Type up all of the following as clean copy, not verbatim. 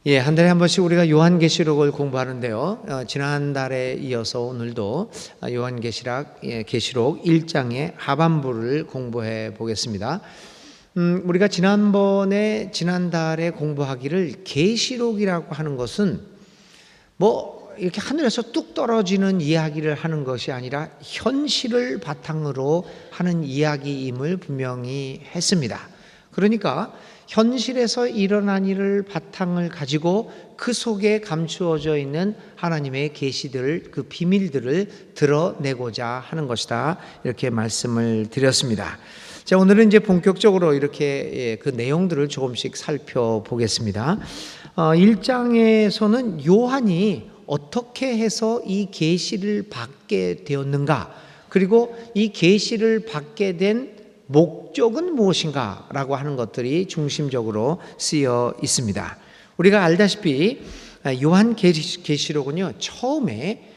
예, 한 달에 한 번씩 우리가 요한계시록을 공부하는데요. 지난달에 이어서 오늘도 요한계시록 1장의 하반부를 공부해 보겠습니다. 우리가 지난달에 공부하기를 계시록이라고 하는 것은 이렇게 하늘에서 뚝 떨어지는 이야기를 하는 것이 아니라 현실을 바탕으로 하는 이야기임을 분명히 했습니다. 그러니까 현실에서 일어난 일을 바탕을 가지고 그 속에 감추어져 있는 하나님의 계시들, 그 비밀들을 드러내고자 하는 것이다. 이렇게 말씀을 드렸습니다. 자, 오늘은 이제 본격적으로 이렇게 그 내용들을 조금씩 살펴보겠습니다. 1장에서는 요한이 어떻게 해서 이 계시를 받게 되었는가, 그리고 이 계시를 받게 된 목적은 무엇인가 라고 하는 것들이 중심적으로 쓰여 있습니다. 우리가 알다시피 요한계시록은요, 처음에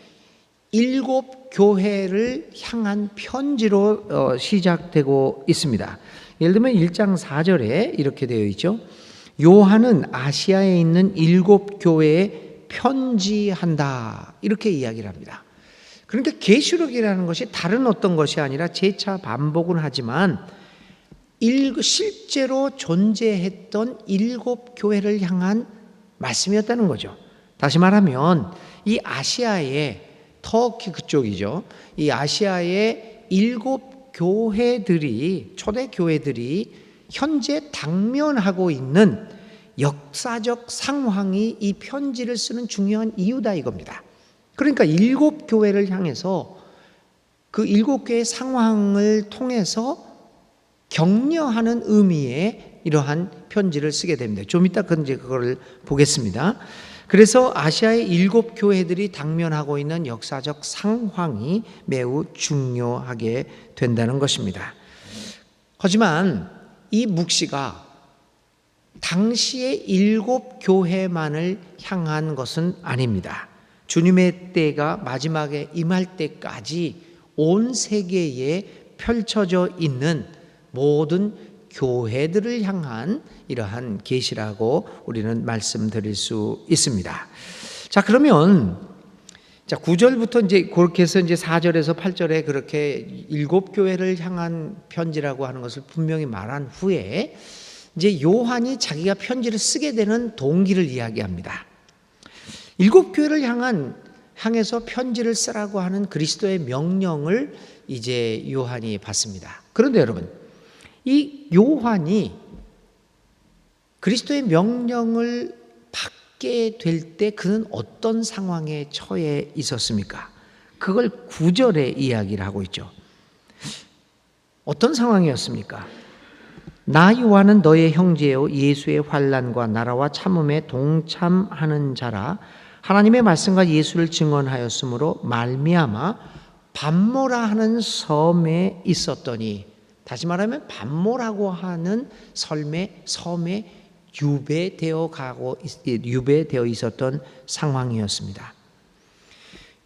7 교회를 향한 편지로 시작되고 있습니다. 예를 들면 1장 4절에 이렇게 되어 있죠. 요한은 아시아에 있는 7 교회에 편지한다, 이렇게 이야기를 합니다. 그러니까 계시록이라는 것이 다른 어떤 것이 아니라 재차 반복은 하지만 실제로 존재했던 7 교회를 향한 말씀이었다는 거죠. 다시 말하면 이 아시아의 터키 그쪽이죠. 이 아시아의 7 교회들이, 초대 교회들이 현재 당면하고 있는 역사적 상황이 이 편지를 쓰는 중요한 이유다 이겁니다. 그러니까 7 교회를 향해서 그 7 교회의 상황을 통해서 격려하는 의미의 이러한 편지를 쓰게 됩니다. 좀 이따 그걸 보겠습니다. 그래서 아시아의 7 교회들이 당면하고 있는 역사적 상황이 매우 중요하게 된다는 것입니다. 하지만 이 묵시가 당시의 7 교회만을 향한 것은 아닙니다. 주님의 때가 마지막에 임할 때까지 온 세계에 펼쳐져 있는 모든 교회들을 향한 이러한 계시라고 우리는 말씀드릴 수 있습니다. 자, 그러면 9절부터 이제 그렇게 해서 이제 4절에서 8절에 그렇게 7 교회를 향한 편지라고 하는 것을 분명히 말한 후에 이제 요한이 자기가 편지를 쓰게 되는 동기를 이야기합니다. 7 교회를 향해서 편지를 쓰라고 하는 그리스도의 명령을 이제 요한이 받습니다. 그런데 여러분, 이 요한이 그리스도의 명령을 받게 될 때 그는 어떤 상황에 처해 있었습니까? 그걸 9절에 이야기를 하고 있죠. 어떤 상황이었습니까? 나 요한은 너의 형제요 예수의 환난과 나라와 참음에 동참하는 자라. 하나님의 말씀과 예수를 증언하였으므로 말미암아 반모라 하는 섬에 있었더니, 다시 말하면 반모라고 하는 섬에 유배되어 있었던 상황이었습니다.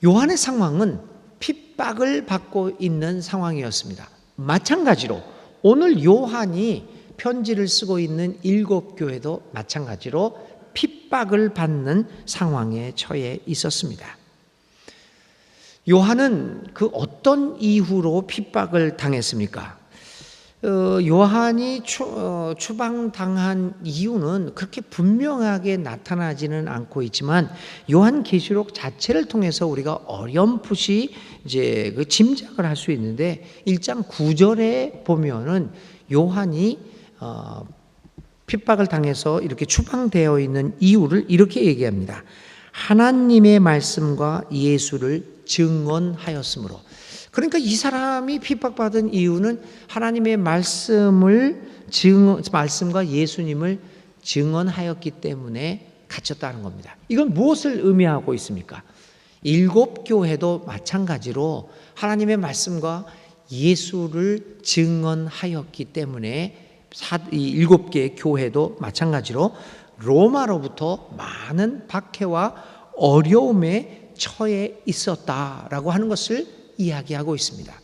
요한의 상황은 핍박을 받고 있는 상황이었습니다. 마찬가지로 오늘 요한이 편지를 쓰고 있는 7 교회도 마찬가지로 핍박을 받는 상황에 처해 있었습니다. 요한은 그 어떤 이유로 핍박을 당했습니까? 요한이 추방당한 이유는 그렇게 분명하게 나타나지는 않고 있지만 요한계시록 자체를 통해서 우리가 어렴풋이 이제 그 짐작을 할 수 있는데 1장 9절에 보면은 요한이 핍박을 당해서 이렇게 추방되어 있는 이유를 이렇게 얘기합니다. 하나님의 말씀과 예수를 증언하였으므로. 그러니까 이 사람이 핍박받은 이유는 하나님의 말씀과 예수님을 증언하였기 때문에 갇혔다는 겁니다. 이건 무엇을 의미하고 있습니까? 7 교회도 마찬가지로 하나님의 말씀과 예수를 증언하였기 때문에 이 7개의 교회도 마찬가지로 로마로부터 많은 박해와 어려움에 처해 있었다라고 하는 것을 이야기하고 있습니다.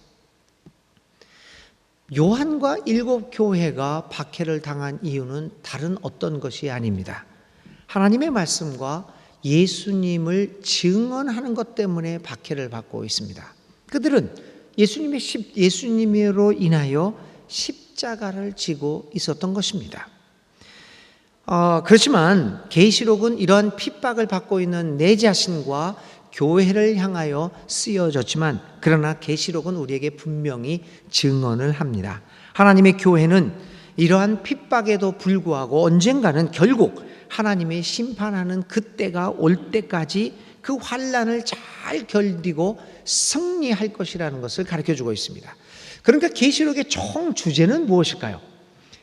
요한과 7 교회가 박해를 당한 이유는 다른 어떤 것이 아닙니다. 하나님의 말씀과 예수님을 증언하는 것 때문에 박해를 받고 있습니다. 그들은 예수님으로 인하여 십자가를 지고 있었던 것입니다. 그렇지만 계시록은 이러한 핍박을 받고 있는 내 자신과 교회를 향하여 쓰여졌지만, 그러나 계시록은 우리에게 분명히 증언을 합니다. 하나님의 교회는 이러한 핍박에도 불구하고 언젠가는 결국 하나님의 심판하는 그때가 올 때까지 그 환난을 잘 견디고 승리할 것이라는 것을 가르쳐주고 있습니다. 그러니까 계시록의 총 주제는 무엇일까요?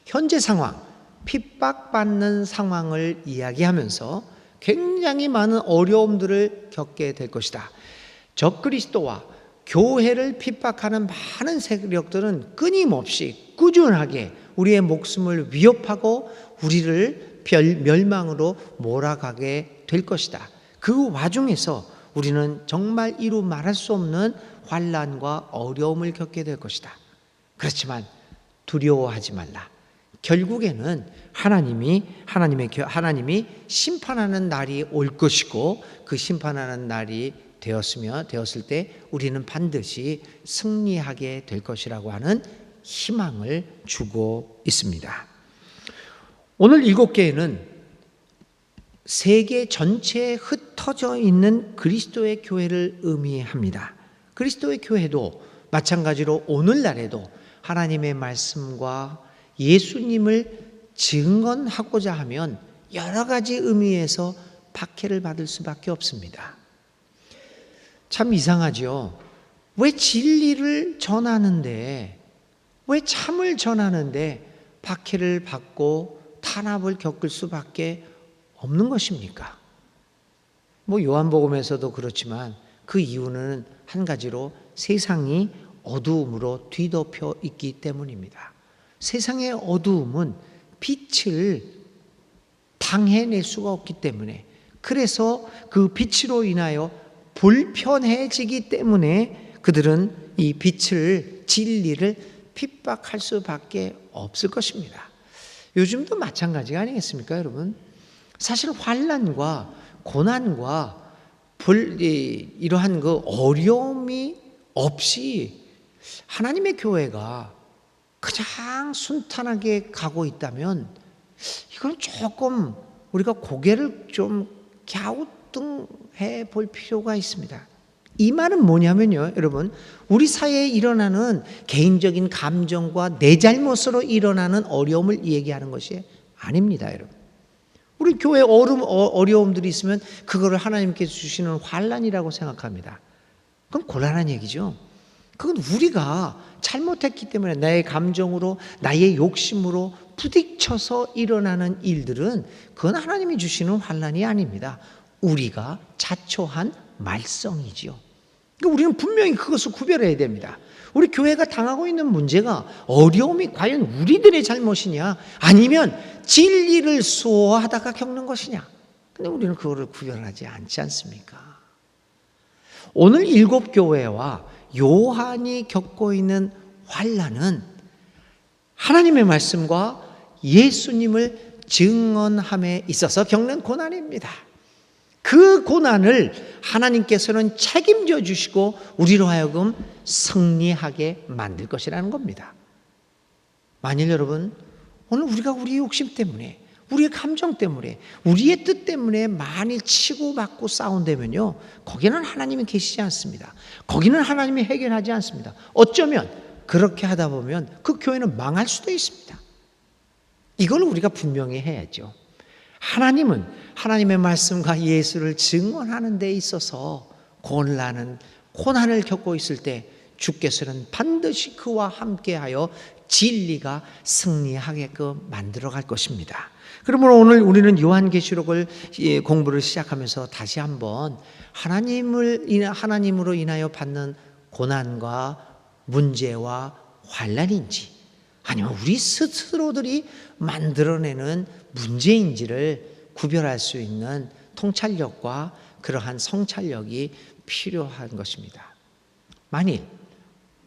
현재 상황, 핍박받는 상황을 이야기하면서 굉장히 많은 어려움들을 겪게 될 것이다. 적그리스도와 교회를 핍박하는 많은 세력들은 끊임없이 꾸준하게 우리의 목숨을 위협하고 우리를 멸망으로 몰아가게 될 것이다. 그 와중에서 우리는 정말 이루 말할 수 없는 환난과 어려움을 겪게 될 것이다. 그렇지만 두려워하지 말라. 결국에는 하나님이 심판하는 날이 올 것이고, 그 심판하는 날이 되었을 때 우리는 반드시 승리하게 될 것이라고 하는 희망을 주고 있습니다. 오늘 7개는 세계 전체에 흩어져 있는 그리스도의 교회를 의미합니다. 그리스도의 교회도 마찬가지로 오늘날에도 하나님의 말씀과 예수님을 증언하고자 하면 여러 가지 의미에서 박해를 받을 수밖에 없습니다. 참 이상하죠. 왜 진리를 전하는데, 왜 참을 전하는데 박해를 받고 탄압을 겪을 수밖에 없는 것입니까? 요한복음에서도 그렇지만 그 이유는 한 가지로 세상이 어두움으로 뒤덮여 있기 때문입니다. 세상의 어두움은 빛을 당해낼 수가 없기 때문에, 그래서 그 빛으로 인하여 불편해지기 때문에 그들은 이 빛을, 진리를 핍박할 수밖에 없을 것입니다. 요즘도 마찬가지가 아니겠습니까, 여러분? 사실 환난과 고난과 이러한 그 어려움이 없이 하나님의 교회가 가장 순탄하게 가고 있다면, 이건 조금 우리가 고개를 좀 갸우뚱해 볼 필요가 있습니다. 이 말은 뭐냐면요, 여러분, 우리 사회에 일어나는 개인적인 감정과 내 잘못으로 일어나는 어려움을 얘기하는 것이 아닙니다, 여러분. 우리 교회에 어려움들이 있으면 그거를 하나님께서 주시는 환난이라고 생각합니다. 그건 곤란한 얘기죠. 그건 우리가 잘못했기 때문에 나의 감정으로, 나의 욕심으로 부딪혀서 일어나는 일들은 그건 하나님이 주시는 환난이 아닙니다. 우리가 자초한 말썽이지요. 그러니까 우리는 분명히 그것을 구별해야 됩니다. 우리 교회가 당하고 있는 문제가, 어려움이 과연 우리들의 잘못이냐, 아니면 진리를 수호하다가 겪는 것이냐. 근데 우리는 그거를 구별하지 않지 않습니까? 오늘 7교회와 요한이 겪고 있는 환난은 하나님의 말씀과 예수님을 증언함에 있어서 겪는 고난입니다. 그 고난을 하나님께서는 책임져 주시고 우리로 하여금 승리하게 만들 것이라는 겁니다. 만일 여러분, 오늘 우리가 우리의 욕심 때문에, 우리의 감정 때문에, 우리의 뜻 때문에 많이 치고받고 싸운다면요, 거기는 하나님이 계시지 않습니다. 거기는 하나님이 해결하지 않습니다. 어쩌면 그렇게 하다 보면 그 교회는 망할 수도 있습니다. 이걸 우리가 분명히 해야죠. 하나님은 하나님의 말씀과 예수를 증언하는 데 있어서 고난을 겪고 있을 때 주께서는 반드시 그와 함께하여 진리가 승리하게끔 만들어 갈 것입니다. 그러므로 오늘 우리는 요한계시록을 공부를 시작하면서 다시 한번 하나님으로 인하여 받는 고난과 문제와 환난인지, 아니면 우리 스스로들이 만들어내는 문제인지를 구별할 수 있는 통찰력과 그러한 성찰력이 필요한 것입니다. 만일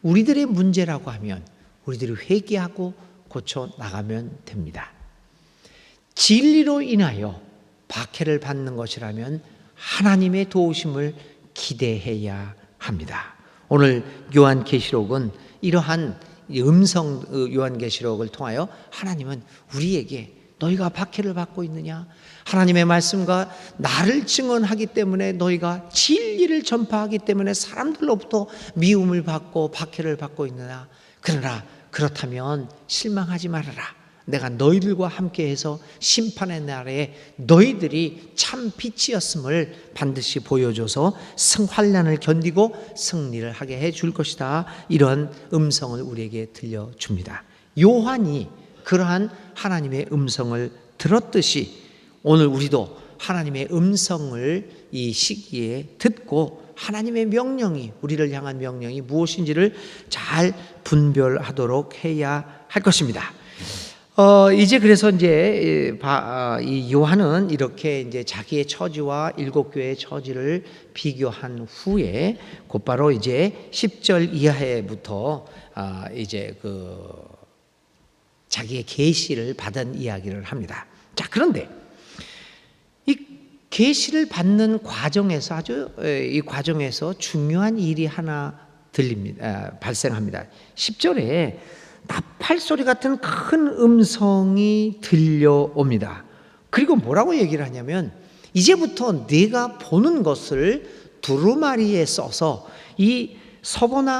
우리들의 문제라고 하면 우리들이 회개하고 고쳐 나가면 됩니다. 진리로 인하여 박해를 받는 것이라면 하나님의 도우심을 기대해야 합니다. 오늘 요한계시록은 이러한 음성 요한계시록을 통하여 하나님은 우리에게 너희가 박해를 받고 있느냐? 하나님의 말씀과 나를 증언하기 때문에 너희가 진리를 전파하기 때문에 사람들로부터 미움을 받고 박해를 받고 있느냐? 그러나 그렇다면 실망하지 말아라. 내가 너희들과 함께해서 심판의 날에 너희들이 참 빛이었음을 반드시 보여줘서 환난을 견디고 승리를 하게 해줄 것이다. 이런 음성을 우리에게 들려줍니다. 요한이 그러한 하나님의 음성을 들었듯이 오늘 우리도 하나님의 음성을 이 시기에 듣고 하나님의 명령이, 우리를 향한 명령이 무엇인지를 잘 분별하도록 해야 할 것입니다. 이제 그래서 이제 이 요한은 이렇게 이제 자기의 처지와 일곱 교회의 처지를 비교한 후에 곧바로 이제 10절 이하에부터 이제 자기의 계시를 받은 이야기를 합니다. 자, 그런데 이 계시를 받는 과정에서 이 과정에서 중요한 일이 하나 발생합니다. 10절에 나팔 소리 같은 큰 음성이 들려옵니다. 그리고 뭐라고 얘기를 하냐면 이제부터 네가 보는 것을 두루마리에 써서 이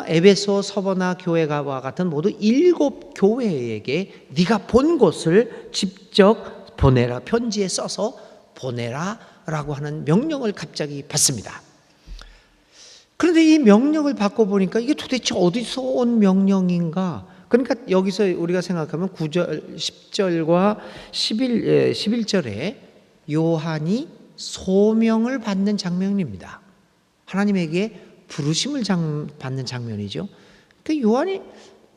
에베소, 서버나 교회와 같은 모두 7 교회에게 네가 본 것을 직접 보내라, 편지에 써서 보내라 라고 하는 명령을 갑자기 받습니다. 그런데 이 명령을 받고 보니까 이게 도대체 어디서 온 명령인가? 그러니까 여기서 우리가 생각하면 9절, 10절과 11절에 요한이 소명을 받는 장면입니다. 하나님에게 부르심을 받는 장면이죠. 그 요한이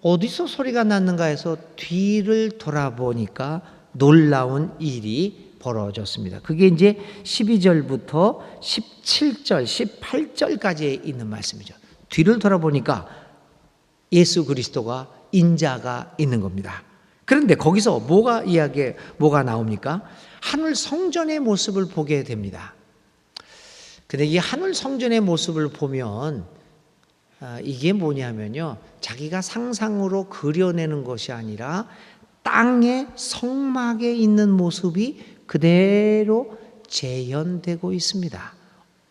어디서 소리가 났는가 해서 뒤를 돌아보니까 놀라운 일이 벌어졌습니다. 그게 이제 12절부터 17절, 18절까지 있는 말씀이죠. 뒤를 돌아보니까 예수 그리스도가 인자가 있는 겁니다. 그런데 거기서 뭐가 나옵니까? 하늘 성전의 모습을 보게 됩니다. 근데 이 하늘 성전의 모습을 보면 이게 뭐냐면요, 자기가 상상으로 그려내는 것이 아니라 땅의 성막에 있는 모습이 그대로 재현되고 있습니다.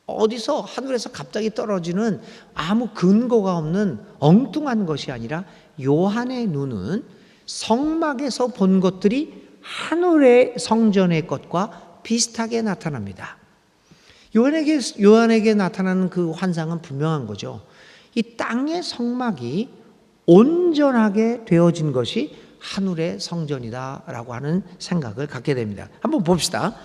어디서 하늘에서 갑자기 떨어지는 아무 근거가 없는 엉뚱한 것이 아니라 요한의 눈은 성막에서 본 것들이 하늘의 성전의 것과 비슷하게 나타납니다. 요한에게 나타나는 그 환상은 분명한 거죠. 이 땅의 성막이 온전하게 되어진 것이 하늘의 성전이다라고 하는 생각을 갖게 됩니다. 한번 봅시다.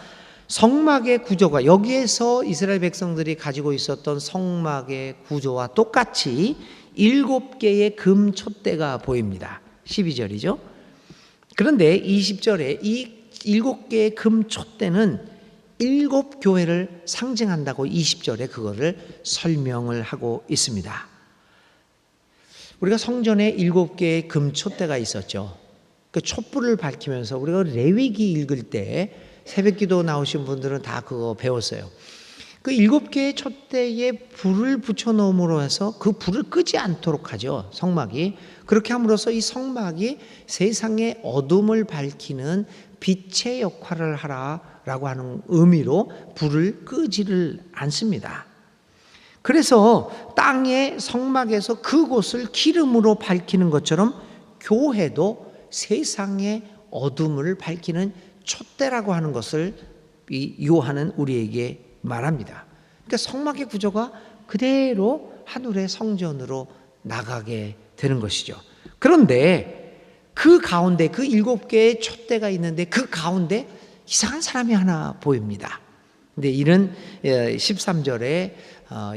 성막의 구조가 여기에서 이스라엘 백성들이 가지고 있었던 성막의 구조와 똑같이 7개의 금 촛대가 보입니다. 12절이죠. 그런데 20절에 이 7개의 금 촛대는 7 교회를 상징한다고 20절에 그거를 설명을 하고 있습니다. 우리가 성전에 7개의 금 촛대가 있었죠. 그 촛불을 밝히면서 우리가 레위기 읽을 때 새벽기도 나오신 분들은 다 그거 배웠어요. 그 7개의 촛대에 불을 붙여놓음으로 해서 그 불을 끄지 않도록 하죠. 성막이. 그렇게 함으로써 이 성막이 세상의 어둠을 밝히는 빛의 역할을 하라라고 하는 의미로 불을 끄지를 않습니다. 그래서 땅의 성막에서 그곳을 기름으로 밝히는 것처럼 교회도 세상의 어둠을 밝히는 촛대라고 하는 것을 이 요한은 우리에게 말합니다. 그러니까 성막의 구조가 그대로 하늘의 성전으로 나가게 되는 것이죠. 그런데 그 가운데 그 7개의 촛대가 있는데 그 가운데 이상한 사람이 하나 보입니다. 근데 이런 13절에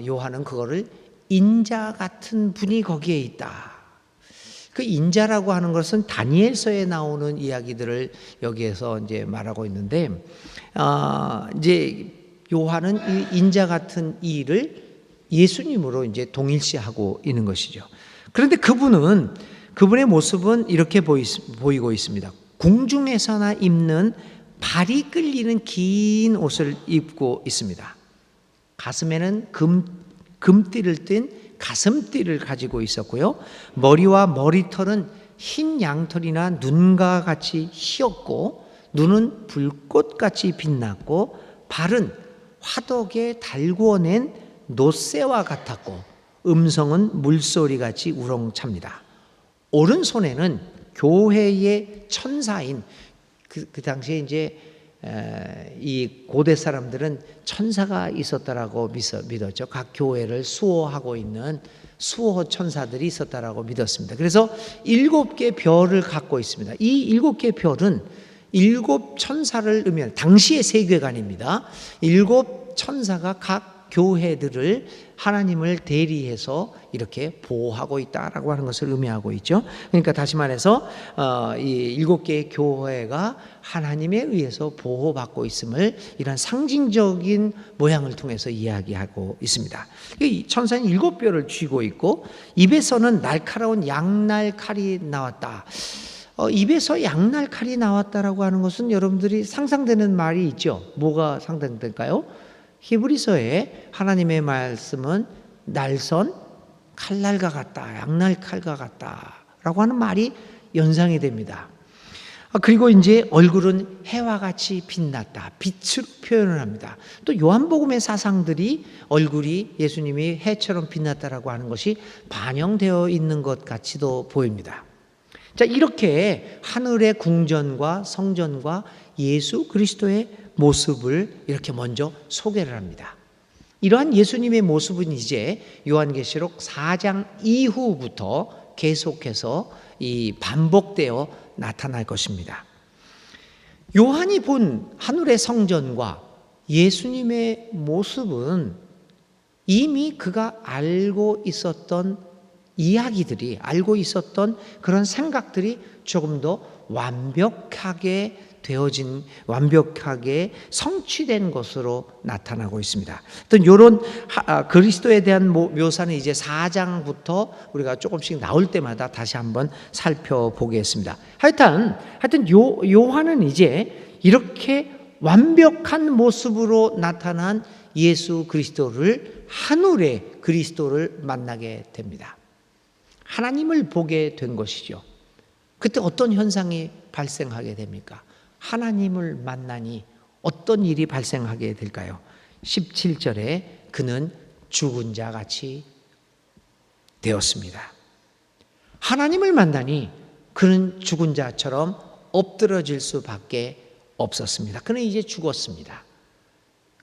요한은 그거를 인자 같은 분이 거기에 있다. 그 인자라고 하는 것은 다니엘서에 나오는 이야기들을 여기에서 이제 말하고 있는데, 이제 요한은 이 인자 같은 이를 예수님으로 이제 동일시하고 있는 것이죠. 그런데 그분의 모습은 이렇게 보이고 있습니다. 궁중에서나 입는 발이 끌리는 긴 옷을 입고 있습니다. 가슴에는 금띠를 띤 가슴띠를 가지고 있었고요. 머리와 머리털은 흰 양털이나 눈과 같이 희었고, 눈은 불꽃같이 빛났고, 발은 화덕에 달구어낸 노새와 같았고, 음성은 물소리같이 우렁찹니다. 오른손에는 교회의 천사인, 그 당시에 이제 이 고대 사람들은 천사가 있었다라고 믿었죠. 각 교회를 수호하고 있는 수호 천사들이 있었다라고 믿었습니다. 그래서 7개 별을 갖고 있습니다. 이 7개 별은 7 천사를 의미하는, 당시의 세계관입니다. 7 천사가 각 교회들을 하나님을 대리해서 이렇게 보호하고 있다라고 하는 것을 의미하고 있죠. 그러니까 다시 말해서 이 7개의 교회가 하나님에 의해서 보호받고 있음을 이런 상징적인 모양을 통해서 이야기하고 있습니다. 이 천사는 7뼈를 쥐고 있고, 입에서는 날카로운 양날칼이 나왔다. 입에서 양날칼이 나왔다라고 하는 것은 여러분들이 상상되는 말이 있죠. 뭐가 상상될까요? 히브리서에 하나님의 말씀은 날선 칼날과 같다, 양날칼과 같다라고 하는 말이 연상이 됩니다. 그리고 이제 얼굴은 해와 같이 빛났다, 빛으로 표현을 합니다. 또 요한복음의 사상들이 얼굴이 예수님이 해처럼 빛났다라고 하는 것이 반영되어 있는 것 같이도 보입니다. 자, 이렇게 하늘의 궁전과 성전과 예수 그리스도의 모습을 이렇게 먼저 소개를 합니다. 이러한 예수님의 모습은 이제 요한계시록 4장 이후부터 계속해서 이 반복되어 나타날 것입니다. 요한이 본 하늘의 성전과 예수님의 모습은 이미 그가 알고 있었던 이야기들이, 알고 있었던 그런 생각들이 조금 더 완벽하게 성취된 것으로 나타나고 있습니다. 어떤 이런 그리스도에 대한 묘사는 이제 4장부터 우리가 조금씩 나올 때마다 다시 한번 살펴보겠습니다. 하여튼 요한은 이제 이렇게 완벽한 모습으로 나타난 예수 그리스도를, 하늘의 그리스도를 만나게 됩니다. 하나님을 보게 된 것이죠. 그때 어떤 현상이 발생하게 됩니까? 하나님을 만나니 어떤 일이 발생하게 될까요? 17절에 그는 죽은 자 같이 되었습니다. 하나님을 만나니 그는 죽은 자처럼 엎드러질 수밖에 없었습니다. 그는 이제 죽었습니다.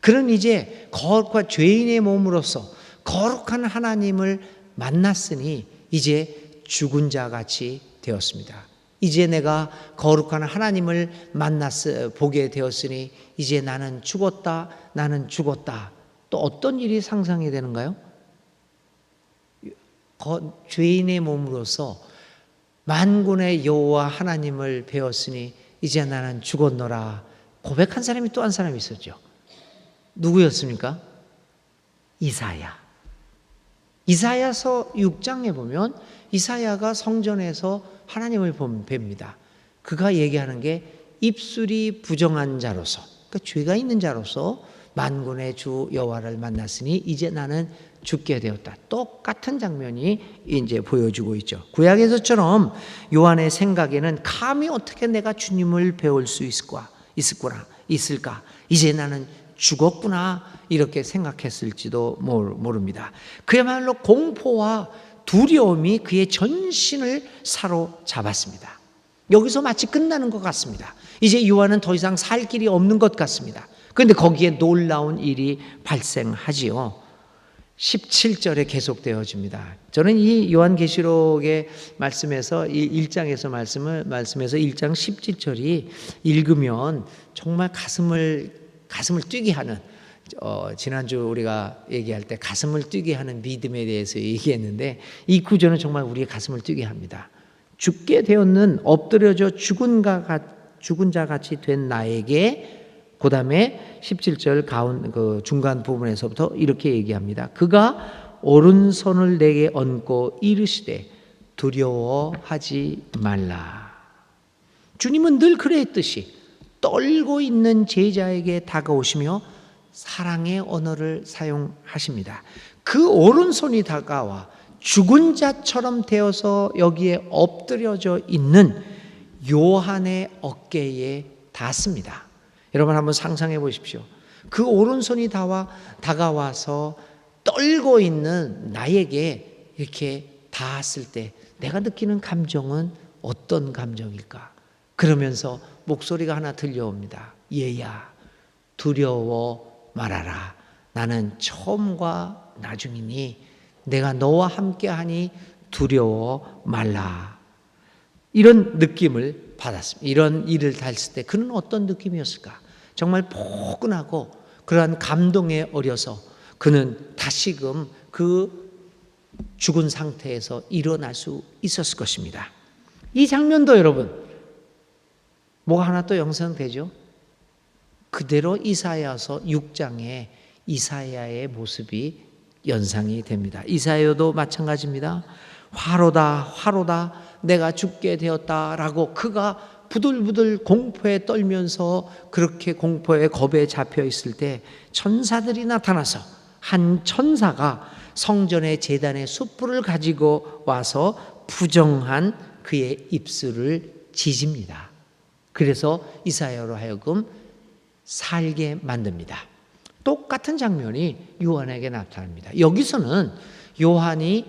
그는 이제 거룩한 죄인의 몸으로서 거룩한 하나님을 만났으니 이제 죽은 자 같이 되었습니다. 이제 내가 거룩한 하나님을 보게 되었으니 이제 나는 죽었다. 또 어떤 일이 상상이 되는가요? 죄인의 몸으로서 만군의 여호와 하나님을 배웠으니 이제 나는 죽었노라 고백한 사람이 또 한 사람이 있었죠. 누구였습니까? 이사야서 6장에 보면 이사야가 성전에서 하나님을 뵙니다. 그가 얘기하는 게 입술이 부정한 자로서, 그러니까 죄가 있는 자로서 만군의 주 여호와를 만났으니 이제 나는 죽게 되었다. 똑같은 장면이 이제 보여주고 있죠. 구약에서처럼 요한의 생각에는 감히 어떻게 내가 주님을 배울 수 있을까? 이제 나는 죽었구나 이렇게 생각했을지도 모릅니다. 그야말로 공포와 두려움이 그의 전신을 사로잡았습니다. 여기서 마치 끝나는 것 같습니다. 이제 요한은 더 이상 살 길이 없는 것 같습니다. 그런데 거기에 놀라운 일이 발생하지요. 17절에 계속되어집니다. 저는 이 요한계시록의 말씀에서 1장에서 말씀에서 1장 17절이 읽으면 정말 가슴을 뛰게 하는, 지난주 우리가 얘기할 때 가슴을 뛰게 하는 믿음에 대해서 얘기했는데 이 구절은 정말 우리의 가슴을 뛰게 합니다. 죽게 되었는 엎드려져 죽은 자 같이 된 나에게, 그 다음에 17절 중간 부분에서부터 이렇게 얘기합니다. 그가 오른손을 내게 얹고 이르시되 두려워하지 말라. 주님은 늘 그랬듯이 또 떨고 있는 제자에게 다가오시며 사랑의 언어를 사용하십니다. 그 오른손이 다가와 죽은 자처럼 되어서 여기에 엎드려져 있는 요한의 어깨에 닿습니다. 여러분 한번 상상해 보십시오. 그 오른손이 다가와서 떨고 있는 나에게 이렇게 닿았을 때 내가 느끼는 감정은 어떤 감정일까? 그러면서 목소리가 하나 들려옵니다. 얘야, 두려워 말아라. 나는 처음과 나중이니 내가 너와 함께하니 두려워 말라. 이런 느낌을 받았습니다. 이런 일을 했을 때 그는 어떤 느낌이었을까? 정말 포근하고 그러한 감동에 어려서 그는 다시금 그 죽은 상태에서 일어날 수 있었을 것입니다. 이 장면도 여러분 뭐가 하나 또 형성되죠? 그대로 이사야서 6장에 이사야의 모습이 연상이 됩니다. 이사야도 마찬가지입니다. 화로다 화로다 내가 죽게 되었다라고 그가 부들부들 공포에 떨면서 그렇게 공포의 겁에 잡혀 있을 때 천사들이 나타나서 한 천사가 성전의 제단의 숯불을 가지고 와서 부정한 그의 입술을 지집니다. 그래서 이사야로 하여금 살게 만듭니다. 똑같은 장면이 요한에게 나타납니다. 여기서는 요한이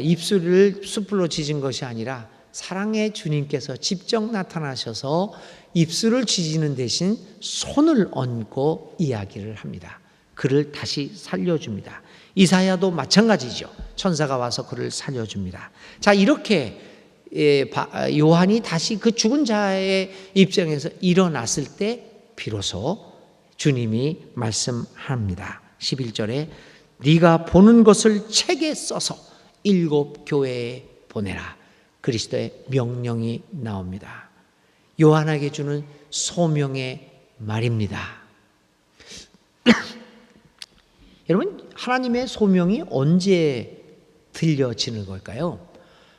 입술을 숯불로 지진 것이 아니라 사랑의 주님께서 직접 나타나셔서 입술을 지지는 대신 손을 얹고 이야기를 합니다. 그를 다시 살려줍니다. 이사야도 마찬가지죠. 천사가 와서 그를 살려줍니다. 자, 이렇게 요한이 다시 그 죽은 자의 입장에서 일어났을 때 비로소 주님이 말씀합니다. 11절에 네가 보는 것을 책에 써서 7 교회에 보내라. 그리스도의 명령이 나옵니다. 요한에게 주는 소명의 말입니다. 여러분, 하나님의 소명이 언제 들려지는 걸까요?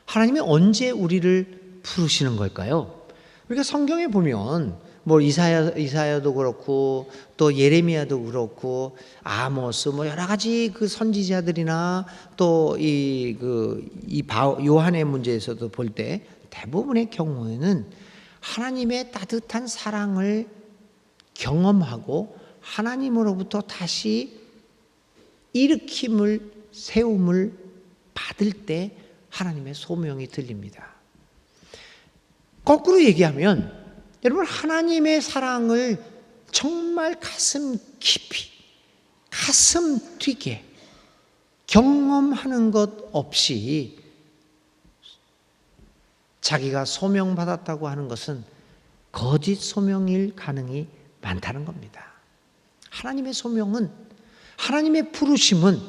하나님이 언제 우리를 부르시는 걸까요? 우리가 성경에 보면 뭐 이사야도 그렇고 또 예레미야도 그렇고 아모스 뭐 여러 가지 그 선지자들이나 또 요한의 문제에서도 볼 때 대부분의 경우에는 하나님의 따뜻한 사랑을 경험하고 하나님으로부터 다시 일으킴을 세움을 받을 때 하나님의 소명이 들립니다. 거꾸로 얘기하면 여러분 하나님의 사랑을 정말 가슴 깊이 가슴 뛰게 경험하는 것 없이 자기가 소명받았다고 하는 것은 거짓 소명일 가능이 많다는 겁니다. 하나님의 소명은 하나님의 부르심은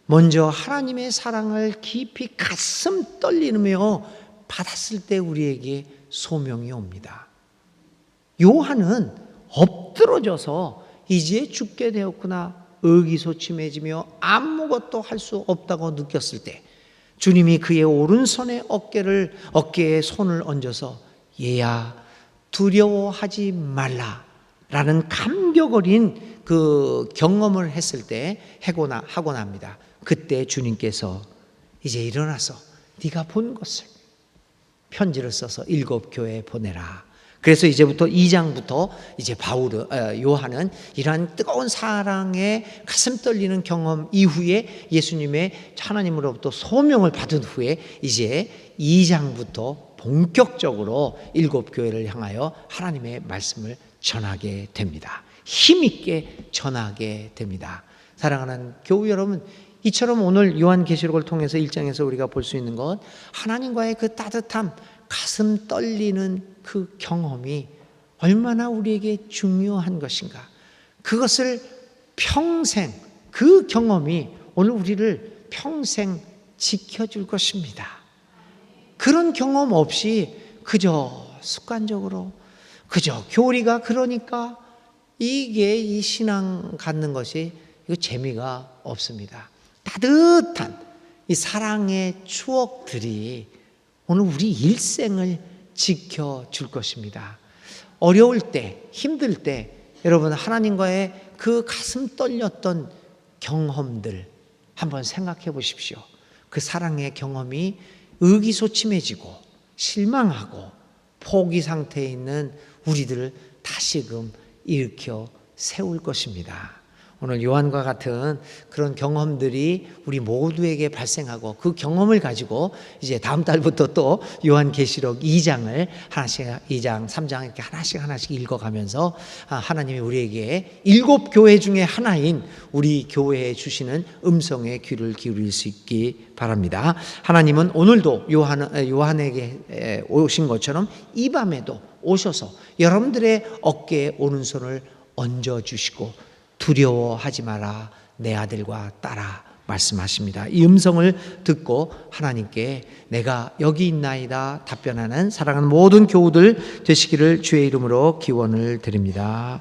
먼저 하나님의 사랑을 깊이 가슴 떨리며 받았을 때 우리에게 소명이 옵니다. 요한은 엎드러져서 이제 죽게 되었구나 의기소침해지며 아무것도 할 수 없다고 느꼈을 때 주님이 그의 오른손에 어깨에 손을 얹어서 얘야 두려워하지 말라라는 감격 어린 그 경험을 했을 때 하고 납니다. 그때 주님께서 이제 일어나서 네가 본 것을 편지를 써서 7 교회에 보내라. 그래서 이제부터 2장부터 이제 요한은 이러한 뜨거운 사랑에 가슴 떨리는 경험 이후에 예수님의 하나님으로부터 소명을 받은 후에 이제 2장부터 본격적으로 7 교회를 향하여 하나님의 말씀을 전하게 됩니다. 힘있게 전하게 됩니다. 사랑하는 교우 여러분, 이처럼 오늘 요한계시록을 통해서 1장에서 우리가 볼 수 있는 것, 하나님과의 그 따뜻함, 가슴 떨리는 그 경험이 얼마나 우리에게 중요한 것인가. 그것을 평생, 그 경험이 오늘 우리를 평생 지켜줄 것입니다. 그런 경험 없이 그저 습관적으로 그저 교리가 그러니까 이게 이 신앙 갖는 것이 이거 재미가 없습니다. 따뜻한 이 사랑의 추억들이 오늘 우리 일생을 지켜줄 것입니다. 어려울 때, 힘들 때 여러분 하나님과의 그 가슴 떨렸던 경험들 한번 생각해 보십시오. 그 사랑의 경험이 의기소침해지고 실망하고 포기 상태에 있는 우리들을 다시금 일으켜 세울 것입니다. 오늘 요한과 같은 그런 경험들이 우리 모두에게 발생하고 그 경험을 가지고 이제 다음 달부터 또 요한계시록 2장을 하나씩 2장, 3장 이렇게 하나씩 읽어가면서 하나님이 우리에게 7교회 중에 하나인 우리 교회에 주시는 음성의 귀를 기울일 수 있기 바랍니다. 하나님은 오늘도 요한에게 오신 것처럼 이 밤에도 오셔서 여러분들의 어깨에 오른손을 얹어주시고 두려워하지 마라 내 아들과 딸아 말씀하십니다. 이 음성을 듣고 하나님께 내가 여기 있나이다 답변하는 사랑하는 모든 교우들 되시기를 주의 이름으로 기원을 드립니다.